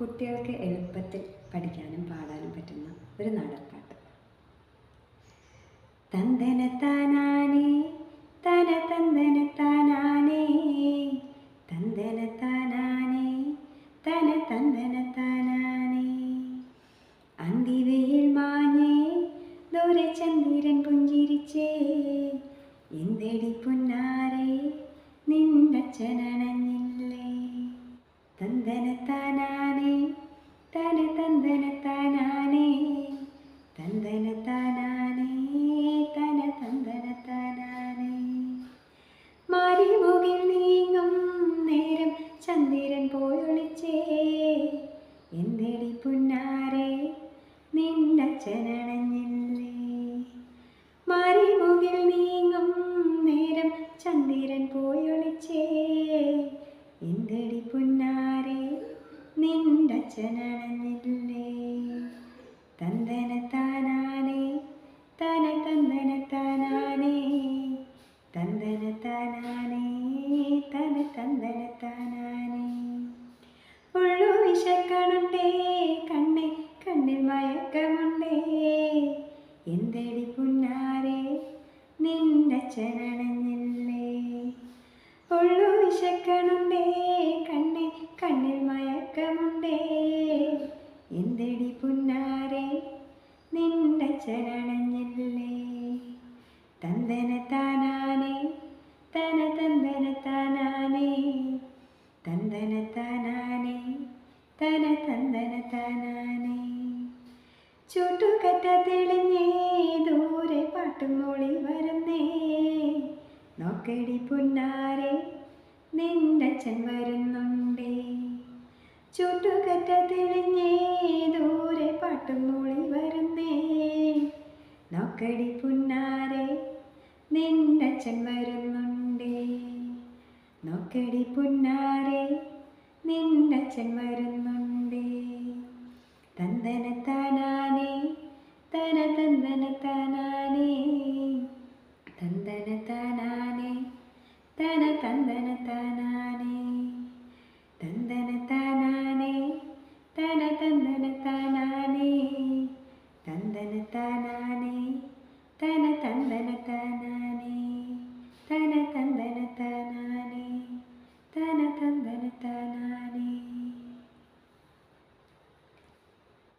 കുട്ടികൾക്ക് എളുപ്പത്തിൽ പഠിക്കാനും പാടാനും പറ്റുന്ന ഒരു നാടൻപാട്ട്. തന്തനത്താനാനേ തന തന്തനത്താനാനേ തന്തനത്താനാനേ തന തന്തനത്താനാനേ. അന്തിവെയിൽ മാഞ്ഞേ ദൂരെ ചന്ദ്രൻ പുഞ്ചിരിച്ചേ, എന്തേടി പുന്നാരേ നിന്നച്ഛനണഞ്ഞില്ലേ. തന്തനത്താനാനേ തന തന്തനത്താനാനേ തന്തനത്താനാനേ തന തന്തനത്താനാനേ. മാരിമുകിൽ നീങ്ങും നേരം ചന്ദ്രൻ പോയൊളിച്ചേ, എന്തേടി പുന്നാരേ നിന്നച്ഛനണഞ്ഞില്ലേ. മാരിമുകിൽ നീങ്ങും നേരം ചന്ദ്രൻ പോയൊളിച്ചേ, എന്തേടി പുന്നാരേ നിന്നച്ഛനണഞ്ഞില്ലേ. തന്തനത്താനാനേ തന തന്തനത്താനാനേ തന്തനത്താനാനേ തന തന്തനത്താനാനേ. ഉള്ളു വിശക്കണുണ്ടേ കണ്ണേ കണ്ണിൽ മയക്കമുണ്ടേ, എന്തേടി പുന്നാരേ നിന്നച്ഛനണഞ്ഞില്ലേ. ഉള്ളു വിശക്കണുണ്ടേ കണ്ണേ കണ്ണിൽ മയക്കമുണ്ടേ, എന്തേടി പുന്നാരേ നിന്നച്ഛനണഞ്ഞില്ലേ. തന്തനത്താനാനേ തന തന്തനത്താനാനേ തന്തനത്താനാനേ തന തന്തനത്താനാനേ. ചൂട്ടുകറ്റ തെളിഞ്ഞേ ദൂരെ പാട്ടുമൂളി വരുന്നേ, നോക്കടി പുന്നാരേ നിന്നച്ഛൻ വരുന്നുണ്ടേ. ചൂട്ടുകറ്റ തെളിഞ്ഞേ ദൂരെ പാട്ടുമൂളി വരുന്നേ, നോക്കടി പുന്നാരേ നിന്നച്ഛൻ വരുന്നുണ്ടേ. നോക്കടി പുന്നാരേ നിന്നച്ഛൻ വരുന്നുണ്ടേ. തന്തനത്താനാനേ തന തന്തനത്താനാനേ തന്തനത്താനാനേ തന തന്തനത്താനാനേ. തന്തനത്താനാനേ തന തന്തനത്താനാനേ തന്തനത്താനാനേ തന തന്തനത്താനാനേ തന തന്തനത്താനാനേ തന തന്തനത്താനാനേ.